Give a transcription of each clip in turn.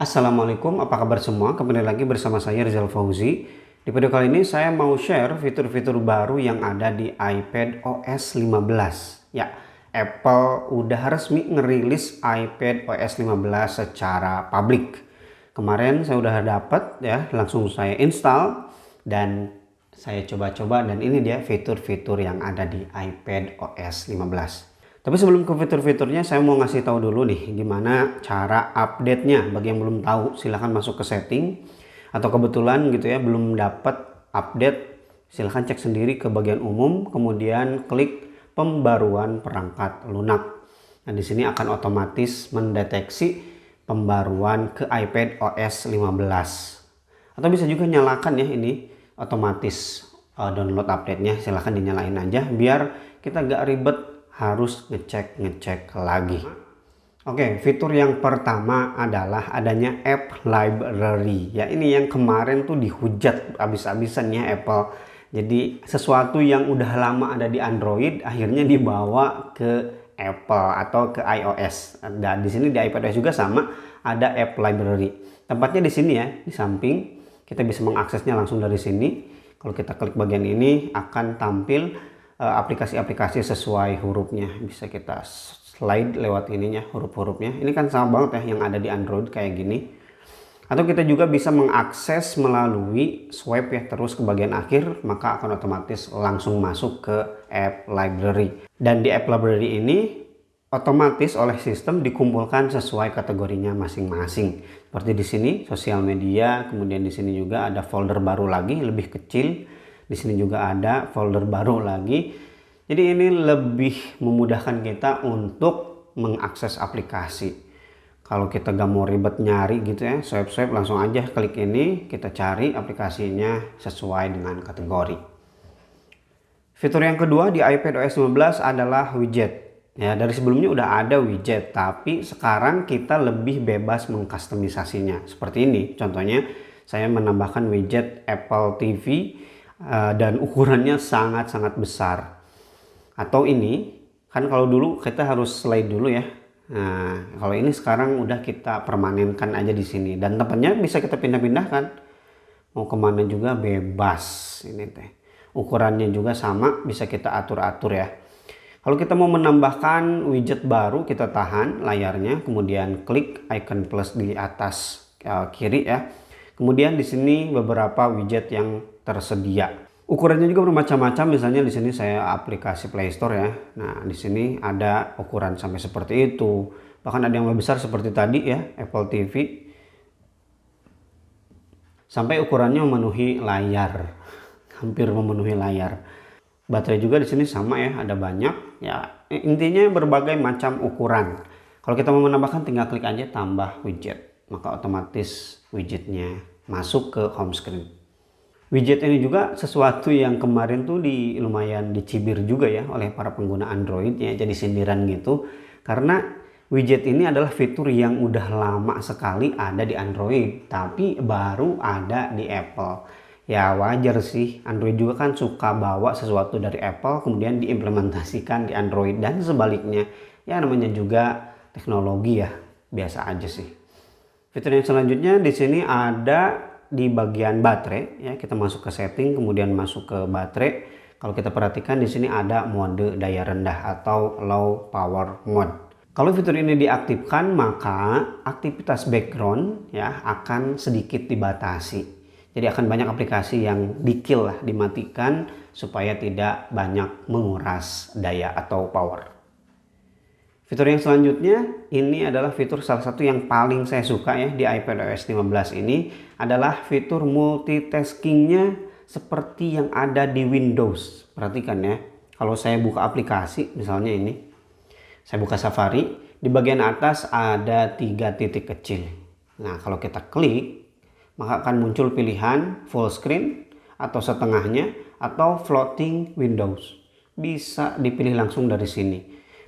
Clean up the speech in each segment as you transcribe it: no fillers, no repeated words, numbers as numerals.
Assalamualaikum, apa kabar semua? Kembali lagi bersama saya Rizal Fauzi. Di video kali ini saya mau share fitur-fitur baru yang ada di iPad OS 15. Ya, Apple udah resmi ngerilis iPad OS 15 secara publik. Kemarin saya udah dapat ya, langsung saya install dan saya coba-coba dan ini dia fitur-fitur yang ada di iPad OS 15. Tapi sebelum ke fitur-fiturnya, saya mau ngasih tahu dulu nih gimana cara update-nya. Bagi yang belum tahu, silahkan masuk ke setting. Atau kebetulan gitu ya, belum dapat update, silahkan cek sendiri ke bagian umum, kemudian klik pembaruan perangkat lunak. Nah, di sini akan otomatis mendeteksi pembaruan ke iPad OS 15. Atau bisa juga nyalakan ya ini otomatis download update-nya. Silahkan dinyalain aja biar kita gak ribet harus ngecek lagi. Oke, fitur yang pertama adalah adanya app library. Ya, ini yang kemarin tuh dihujat abis-abisan ya Apple. Jadi sesuatu yang udah lama ada di Android akhirnya dibawa ke Apple atau ke iOS. Dan di sini di iPadOS juga sama, ada app library. Tempatnya di sini ya, di samping. Kita bisa mengaksesnya langsung dari sini. Kalau kita klik bagian ini akan tampil aplikasi-aplikasi sesuai hurufnya. Bisa kita slide lewat ininya, huruf-hurufnya. Ini kan sama banget ya yang ada di Android kayak gini. Atau kita juga bisa mengakses melalui swipe ya, terus ke bagian akhir, maka akan otomatis langsung masuk ke app library. Dan di app library ini otomatis oleh sistem dikumpulkan sesuai kategorinya masing-masing. Seperti di sini sosial media, kemudian di sini juga ada folder baru lagi lebih kecil. Di sini juga ada folder baru lagi. Jadi ini lebih memudahkan kita untuk mengakses aplikasi. Kalau kita gak mau ribet nyari gitu ya, swipe langsung aja klik ini, kita cari aplikasinya sesuai dengan kategori. Fitur yang kedua di iPadOS 15 adalah widget. Ya, dari sebelumnya udah ada widget, tapi sekarang kita lebih bebas mengkustomisasinya. Seperti ini, contohnya saya menambahkan widget Apple TV dan ukurannya sangat-sangat besar. Atau ini, kan kalau dulu kita harus slide dulu ya. Nah, kalau ini sekarang udah kita permanenkan aja di sini. Dan tempatnya bisa kita pindah-pindahkan. Mau kemana juga bebas. Ini teh. Ukurannya juga sama, bisa kita atur-atur ya. Kalau kita mau menambahkan widget baru, kita tahan layarnya, kemudian klik icon plus di atas kiri ya. Kemudian di sini beberapa widget yang tersedia. Ukurannya juga bermacam-macam, misalnya di sini saya aplikasi Play Store ya. Nah, di sini ada ukuran sampai seperti itu. Bahkan ada yang lebih besar seperti tadi ya, Apple TV. Sampai ukurannya memenuhi layar. Hampir memenuhi layar. Baterai juga di sini sama ya, ada banyak. Ya, intinya berbagai macam ukuran. Kalau kita mau menambahkan tinggal klik aja tambah widget. Maka otomatis widgetnya masuk ke home screen. Widget ini juga sesuatu yang kemarin tuh lumayan dicibir juga ya oleh para pengguna Android ya, jadi sindiran gitu. Karena widget ini adalah fitur yang udah lama sekali ada di Android, tapi baru ada di Apple. Ya wajar sih, Android juga kan suka bawa sesuatu dari Apple kemudian diimplementasikan di Android dan sebaliknya. Ya namanya juga teknologi ya, biasa aja sih. Fitur yang selanjutnya di sini ada di bagian baterai ya, kita masuk ke setting kemudian masuk ke baterai. Kalau kita perhatikan di sini ada mode daya rendah atau low power mode. Kalau fitur ini diaktifkan maka aktivitas background ya akan sedikit dibatasi. Jadi akan banyak aplikasi yang di-kill lah, dimatikan supaya tidak banyak menguras daya atau power. Fitur yang selanjutnya ini adalah fitur salah satu yang paling saya suka ya di iPadOS 15 ini adalah fitur multitaskingnya seperti yang ada di Windows. Perhatikan ya, kalau saya buka aplikasi misalnya ini, saya buka Safari, di bagian atas ada 3 titik kecil. Nah kalau kita klik maka akan muncul pilihan full screen atau setengahnya atau floating Windows. Bisa dipilih langsung dari sini.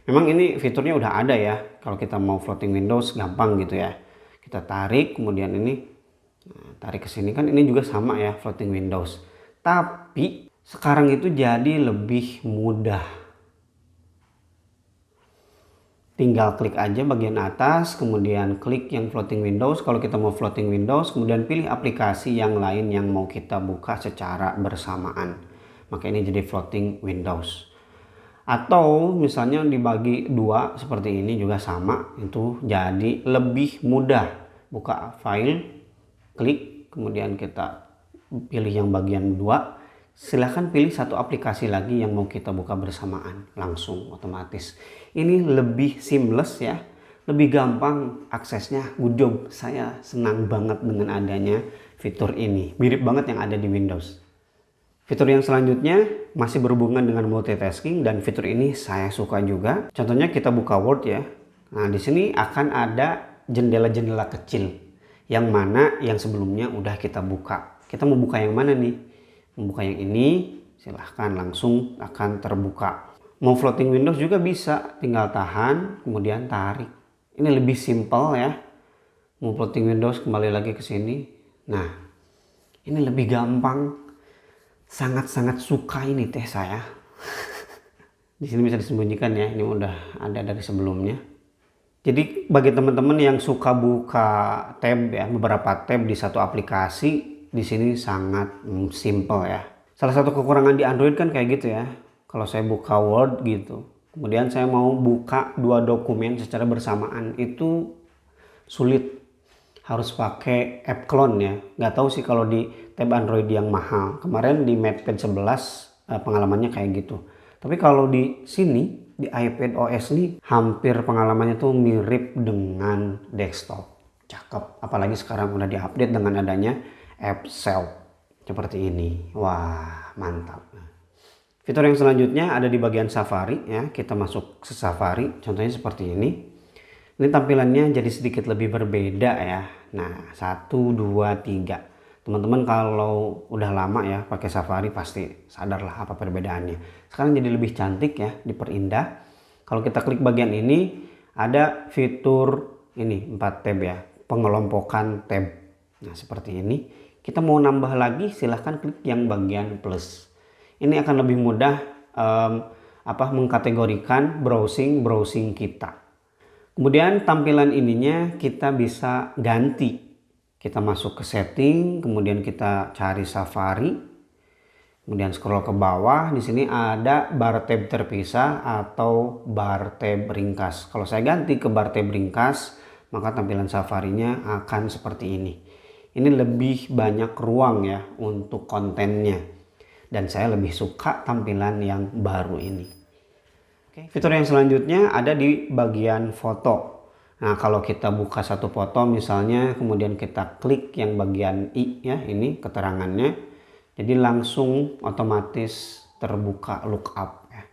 Memang ini fiturnya udah ada ya. Kalau kita mau floating Windows gampang gitu ya. Kita tarik kemudian ini tarik ke sini, kan ini juga sama ya floating Windows. Tapi sekarang itu jadi lebih mudah. Tinggal klik aja bagian atas, kemudian klik yang floating windows. Kalau kita mau floating windows, kemudian pilih aplikasi yang lain yang mau kita buka secara bersamaan. Maka ini jadi floating windows. Atau misalnya dibagi dua seperti ini juga sama, itu jadi lebih mudah. Buka file, klik, kemudian kita pilih yang bagian dua. Silahkan pilih satu aplikasi lagi yang mau kita buka bersamaan, langsung otomatis. Ini lebih seamless ya, lebih gampang aksesnya. Good job, saya senang banget dengan adanya fitur ini. Mirip banget yang ada di Windows. Fitur yang selanjutnya masih berhubungan dengan multitasking, dan fitur ini saya suka juga. Contohnya kita buka Word ya. Nah, di sini akan ada jendela-jendela kecil yang mana yang sebelumnya udah kita buka. Kita mau buka yang mana nih? Membuka yang ini, silahkan langsung akan terbuka. Mau floating windows juga bisa, tinggal tahan kemudian tarik. Ini lebih simpel ya. Mau floating windows kembali lagi ke sini. Nah, ini lebih gampang. Sangat-sangat suka ini teh saya. Di sini bisa disembunyikan ya, ini udah ada dari sebelumnya. Jadi bagi teman-teman yang suka buka tab ya, beberapa tab di satu aplikasi, di sini sangat simple ya. Salah satu kekurangan di Android kan kayak gitu ya. Kalau saya buka Word gitu, kemudian saya mau buka dua dokumen secara bersamaan, itu sulit. Harus pakai app clone ya. Nggak tahu sih kalau di tab Android yang mahal. Kemarin di MatePad 11 pengalamannya kayak gitu. Tapi kalau di sini di iPad OS ini hampir pengalamannya tuh mirip dengan desktop. Cakep. Apalagi sekarang udah diupdate dengan adanya app Self seperti ini. Wah, mantap. Fitur yang selanjutnya ada di bagian Safari ya. Kita masuk ke Safari, contohnya seperti ini. Ini tampilannya jadi sedikit lebih berbeda ya. Nah, 1 2 3. Teman-teman kalau udah lama ya pakai Safari pasti sadarlah apa perbedaannya. Sekarang jadi lebih cantik ya, diperindah. Kalau kita klik bagian ini ada fitur ini 4 tab ya, pengelompokan tab. Nah, seperti ini. Kita mau nambah lagi, silahkan klik yang bagian plus. Ini akan lebih mudah mengkategorikan browsing kita. Kemudian tampilan ininya kita bisa ganti. Kita masuk ke setting, kemudian kita cari Safari. Kemudian scroll ke bawah, di sini ada bar tab terpisah atau bar tab ringkas. Kalau saya ganti ke bar tab ringkas, maka tampilan Safari-nya akan seperti ini. Ini lebih banyak ruang ya untuk kontennya. Dan saya lebih suka tampilan yang baru ini. Oke. Fitur yang selanjutnya ada di bagian foto. Nah, kalau kita buka satu foto misalnya, kemudian kita klik yang bagian I ya, ini keterangannya. Jadi langsung otomatis terbuka lookup ya.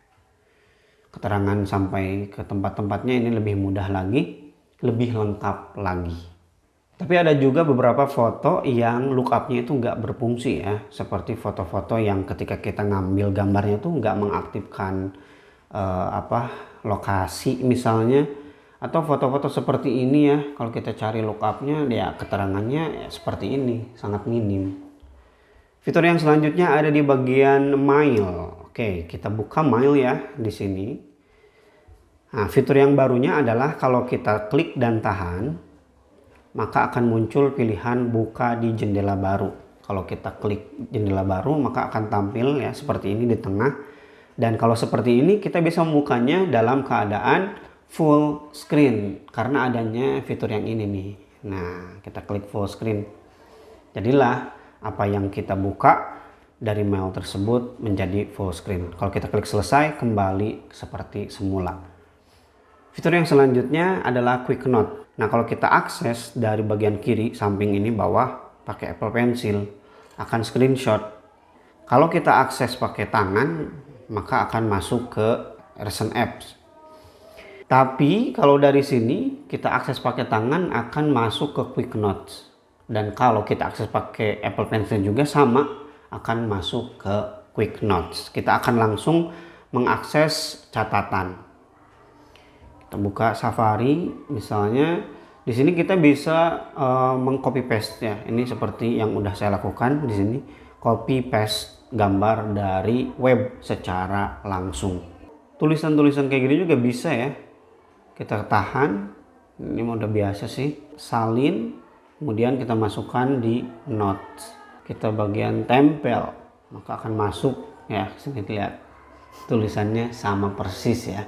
Keterangan sampai ke tempat-tempatnya ini lebih mudah lagi, lebih lengkap lagi. Tapi ada juga beberapa foto yang lookupnya itu nggak berfungsi ya. Seperti foto-foto yang ketika kita ngambil gambarnya itu nggak mengaktifkan lokasi misalnya. Atau foto-foto seperti ini ya. Kalau kita cari lookupnya ya keterangannya ya seperti ini. Sangat minim. Fitur yang selanjutnya ada di bagian mail. Oke, kita buka mail ya di sini. Nah, fitur yang barunya adalah kalau kita klik dan tahan, maka akan muncul pilihan buka di jendela baru. Kalau kita klik jendela baru, maka akan tampil ya seperti ini di tengah. Dan kalau seperti ini kita bisa membukanya dalam keadaan full screen karena adanya fitur yang ini nih. Nah, kita klik full screen. Jadilah apa yang kita buka dari mail tersebut menjadi full screen. Kalau kita klik selesai, kembali seperti semula. Fitur yang selanjutnya adalah Quick Note. Nah, kalau kita akses dari bagian kiri samping ini bawah pakai Apple Pencil akan screenshot. Kalau kita akses pakai tangan maka akan masuk ke Recent Apps. Tapi kalau dari sini kita akses pakai tangan akan masuk ke Quick Notes. Dan kalau kita akses pakai Apple Pencil juga sama, akan masuk ke Quick Notes. Kita akan langsung mengakses catatan. Kita buka Safari misalnya, di sini kita bisa mengcopy paste ya. Ini seperti yang udah saya lakukan di sini, copy paste gambar dari web secara langsung. Tulisan-tulisan kayak gini juga bisa ya. Kita tahan, ini udah biasa sih, salin, kemudian kita masukkan di notes. Kita bagian tempel, maka akan masuk ya. Sini lihat tulisannya sama persis ya.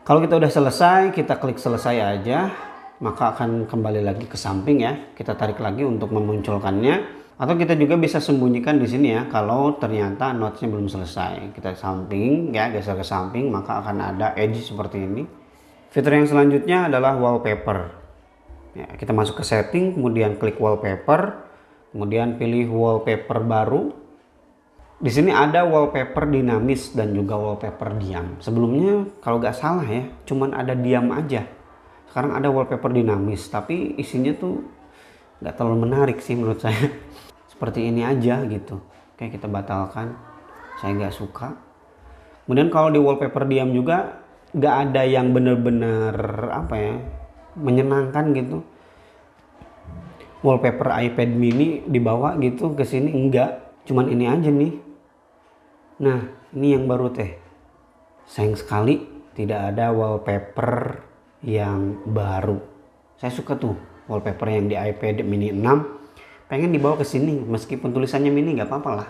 Kalau kita udah selesai, kita klik selesai aja, maka akan kembali lagi ke samping ya. Kita tarik lagi untuk memunculkannya. Atau kita juga bisa sembunyikan di sini ya, kalau ternyata notesnya belum selesai. Kita samping ya, geser ke samping, maka akan ada edge seperti ini. Fitur yang selanjutnya adalah wallpaper. Ya, kita masuk ke setting, kemudian klik wallpaper, kemudian pilih wallpaper baru. Di sini ada wallpaper dinamis dan juga wallpaper diam. Sebelumnya kalau nggak salah ya, cuman ada diam aja. Sekarang ada wallpaper dinamis, tapi isinya tuh nggak terlalu menarik sih menurut saya. Seperti ini aja gitu. Oke, kita batalkan. Saya nggak suka. Kemudian kalau di wallpaper diam juga nggak ada yang bener-bener apa ya, menyenangkan gitu. Wallpaper iPad mini dibawa gitu ke sini enggak. Cuman ini aja nih. Nah, ini yang baru teh. Sayang sekali tidak ada wallpaper yang baru. Saya suka tuh wallpaper yang di iPad mini 6. Pengen dibawa ke sini, meskipun tulisannya mini nggak apa-apa lah.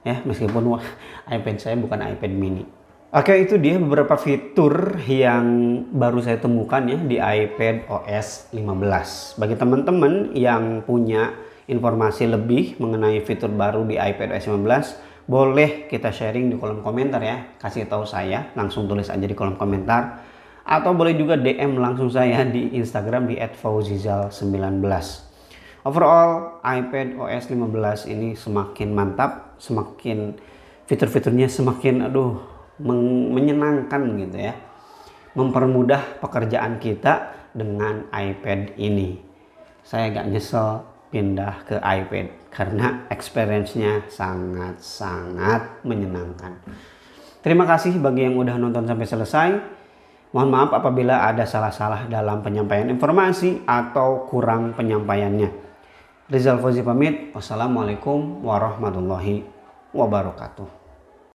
Ya, meskipun iPad saya bukan iPad mini. Oke, itu dia beberapa fitur yang baru saya temukan ya di iPad OS 15. Bagi teman-teman yang punya informasi lebih mengenai fitur baru di iPad OS 15, boleh kita sharing di kolom komentar ya. Kasih tahu saya, langsung tulis aja di kolom komentar. Atau boleh juga DM langsung saya di Instagram di @fauzizal19. Overall, iPad OS 15 ini semakin mantap, semakin fitur-fiturnya semakin menyenangkan gitu ya. Mempermudah pekerjaan kita dengan iPad ini. Saya agak nyesel pindah ke iPad karena experience-nya sangat-sangat menyenangkan. Terima kasih bagi yang udah nonton sampai selesai. Mohon maaf apabila ada salah-salah dalam penyampaian informasi atau kurang penyampaiannya. Rizal Fauzi pamit. Wassalamualaikum warahmatullahi wabarakatuh.